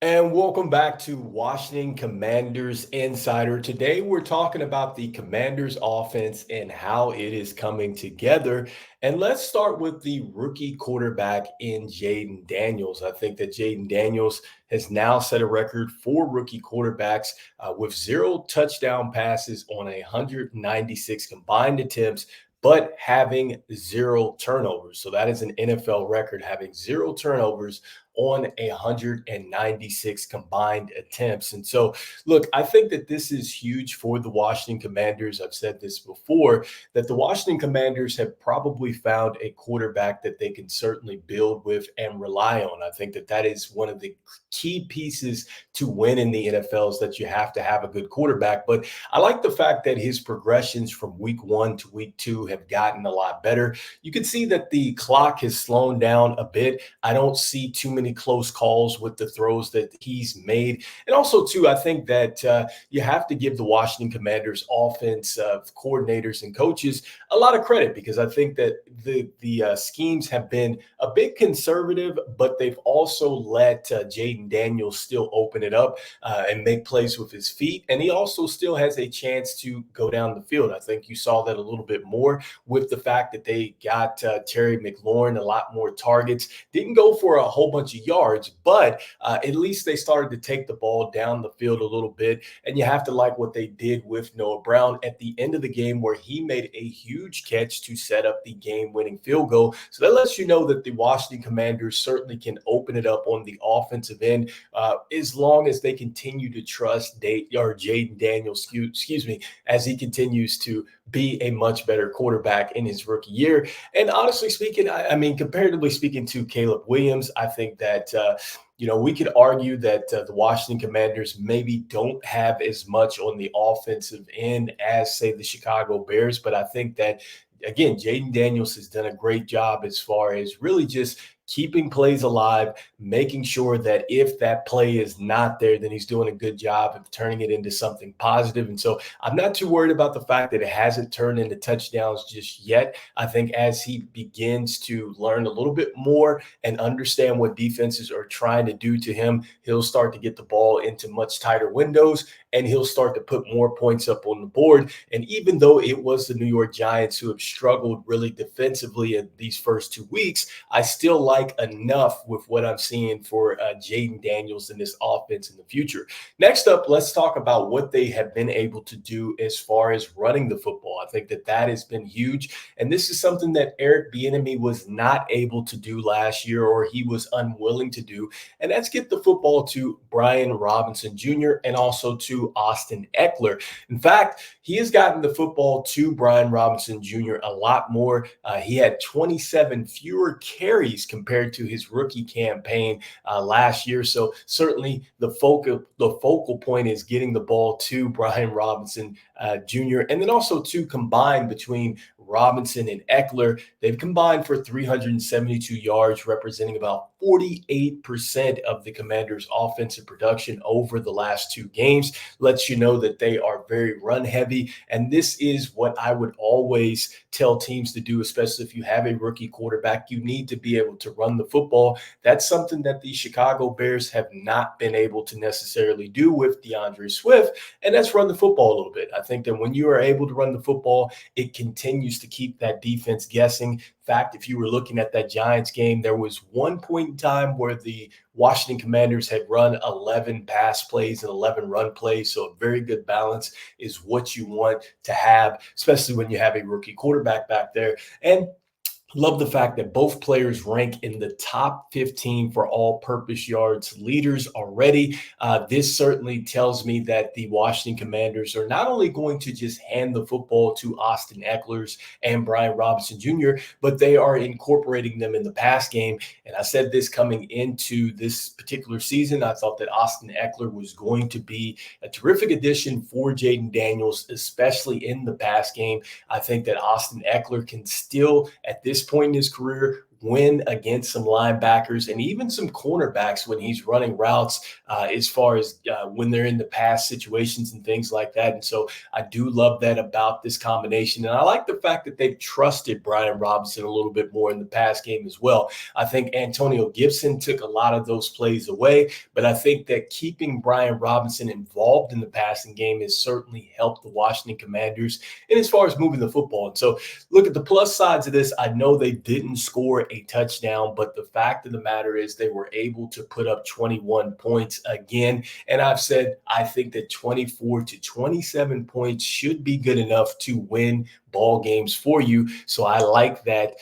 And welcome back to Washington Commanders Insider. Today, we're talking about the Commanders offense and how it is coming together. And let's start with the rookie quarterback in Jaden Daniels. I think that Jaden Daniels has now set a record for rookie quarterbacks with zero touchdown passes on 196 combined attempts, but having zero turnovers. So that is an NFL record, having zero turnovers on 196 combined attempts. And so, look, I think that this is huge for the Washington Commanders. I've said this before, that the Washington Commanders have probably found a quarterback that they can certainly build with and rely on. I think that that is one of the key pieces to win in the NFL is that you have to have a good quarterback. But I like the fact that his progressions from week one to week two have gotten a lot better. You can see that the clock has slowed down a bit. I don't see too many close calls with the throws that he's made. And also, too, I think that you have to give the Washington Commanders offensive coordinators and coaches a lot of credit because I think that the schemes have been a bit conservative, but they've also let Jaden Daniels still open it up and make plays with his feet. And he also still has a chance to go down the field. I think you saw that a little bit more with the fact that they got Terry McLaurin a lot more targets. Didn't go for a whole bunch of yards, but at least they started to take the ball down the field a little bit. And you have to like what they did with Noah Brown at the end of the game, where he made a huge catch to set up the game-winning field goal. So that lets you know that the Washington Commanders certainly can open it up on the offensive end as long as they continue to trust Jaden Daniels, excuse me, as he continues to be a much better quarterback in his rookie year. And honestly speaking, I mean, comparatively speaking to Caleb Williams, I think that we could argue that the Washington Commanders maybe don't have as much on the offensive end as, say, the Chicago Bears. But I think that, again, Jaden Daniels has done a great job as far as really just keeping plays alive, making sure that if that play is not there, then he's doing a good job of turning it into something positive. And so I'm not too worried about the fact that it hasn't turned into touchdowns just yet. I think as he begins to learn a little bit more and understand what defenses are trying to do to him, he'll start to get the ball into much tighter windows and he'll start to put more points up on the board. And even though it was the New York Giants who have struggled really defensively in these first 2 weeks, I still like enough with what I'm seeing for Jaden Daniels in this offense in the future. Next up, let's talk about what they have been able to do as far as running the football. I think that that has been huge. And this is something that Eric Bieniemy was not able to do last year, or he was unwilling to do. And that's get the football to Brian Robinson Jr. and also to Austin Eckler. In fact, he has gotten the football to Brian Robinson Jr. a lot more. He had 27 fewer carries compared to his rookie campaign last year. So certainly the focal point is getting the ball to Brian Robinson Jr. And then also to combine between Robinson and Eckler, they've combined for 372 yards, representing about 48% of the Commanders' offensive production over the last 2 games. Lets you know that they are very run heavy. And this is what I would always tell teams to do, especially if you have a rookie quarterback. You need to be able to run the football. That's something that the Chicago Bears have not been able to necessarily do with DeAndre Swift, and that's run the football a little bit. I think that when you are able to run the football, it continues to keep that defense guessing. In fact, if you were looking at that Giants game, there was one point in time where the Washington Commanders had run 11 pass plays and 11 run plays. So a very good balance is what you want to have, especially when you have a rookie quarterback back there. And love the fact that both players rank in the top 15 for all-purpose yards leaders already. This certainly tells me that the Washington Commanders are not only going to just hand the football to Austin Eckler and Brian Robinson Jr., but they are incorporating them in the pass game. And I said this coming into this particular season. I thought that Austin Eckler was going to be a terrific addition for Jaden Daniels, especially in the pass game. I think that Austin Eckler can still, at this point in his career, win against some linebackers and even some cornerbacks when he's running routes, as far as when they're in the pass situations and things like that. And so I do love that about this combination. And I like the fact that they've trusted Brian Robinson a little bit more in the pass game as well. I think Antonio Gibson took a lot of those plays away, but I think that keeping Brian Robinson involved in the passing game has certainly helped the Washington Commanders. And as far as moving the football, and so look at the plus sides of this. I know they didn't score a touchdown, but the fact of the matter is they were able to put up 21 points again. And I've said I think that 24 to 27 points should be good enough to win ball games for you. So I like that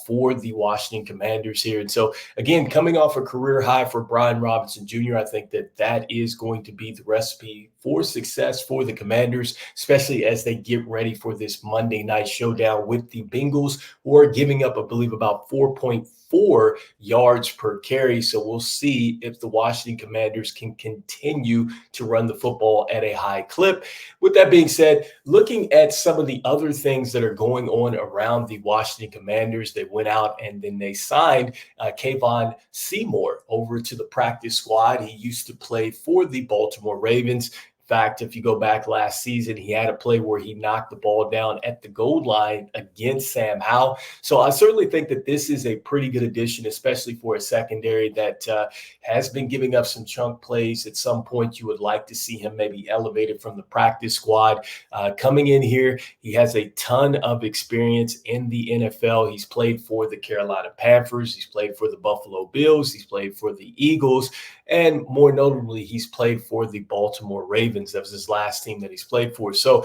for the Washington Commanders here. And so again, coming off a career high for Brian Robinson Jr., I think that that is going to be the recipe for success for the Commanders, especially as they get ready for this Monday night showdown with the Bengals, who are giving up, I believe, about 4.4 yards per carry. So we'll see if the Washington Commanders can continue to run the football at a high clip. With that being said, looking at some of the other things that are going on around the Washington Commanders, they went out and then they signed Kayvon Seymour over to the practice squad. He used to play for the Baltimore Ravens. Fact, if you go back last season, he had a play where he knocked the ball down at the goal line against Sam Howell. So I certainly think that this is a pretty good addition, especially for a secondary that has been giving up some chunk plays. At some point, you would like to see him maybe elevated from the practice squad. Coming in here, he has a ton of experience in the NFL. He's played for the Carolina Panthers. He's played for the Buffalo Bills. He's played for the Eagles. And more notably, he's played for the Baltimore Ravens. That was his last team that he's played for. So,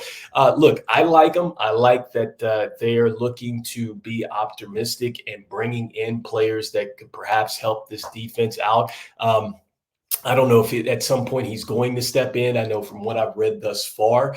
look, I like him. I like that they are looking to be optimistic and bringing in players that could perhaps help this defense out. I don't know if at some point he's going to step in. I know from what I've read thus far,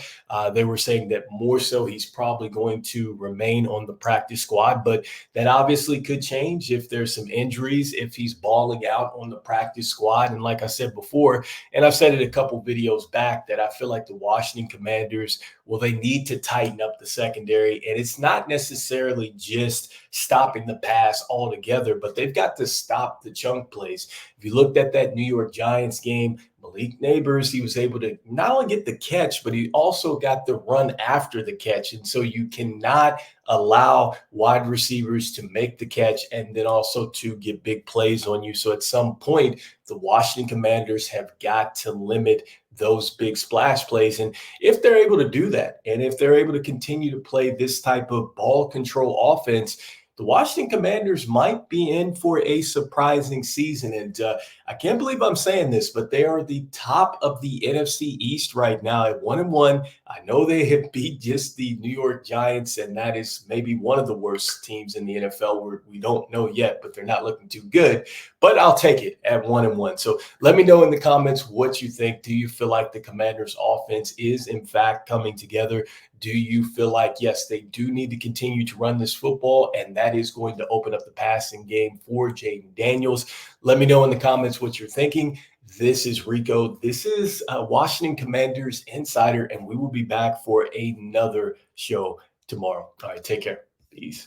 they were saying that more so he's probably going to remain on the practice squad, but that obviously could change if there's some injuries, if he's balling out on the practice squad. And like I said before, and I've said it a couple videos back, that I feel like the Washington Commanders, well, they need to tighten up the secondary. And it's not necessarily just stopping the pass altogether, but they've got to stop the chunk plays. If you looked at that New York Giants game, Malik Neighbors, he was able to not only get the catch, but he also got the run after the catch. And so you cannot allow wide receivers to make the catch and then also to get big plays on you. So at some point, the Washington Commanders have got to limit those big splash plays. And if they're able to do that, and if they're able to continue to play this type of ball control offense, the Washington Commanders might be in for a surprising season. And I can't believe I'm saying this, but they are the top of the NFC East right now at 1-1. I know they have beat just the New York Giants, and that is maybe one of the worst teams in the NFL where we don't know yet, but they're not looking too good. But I'll take it at 1-1. So let me know in the comments what you think. Do you feel like the Commanders' offense is in fact coming together? Do you feel like, yes, they do need to continue to run this football, and that is going to open up the passing game for Jaden Daniels? Let me know in the comments what you're thinking. This is Rico. This is Washington Commanders Insider, and we will be back for another show tomorrow. All right, take care. Peace.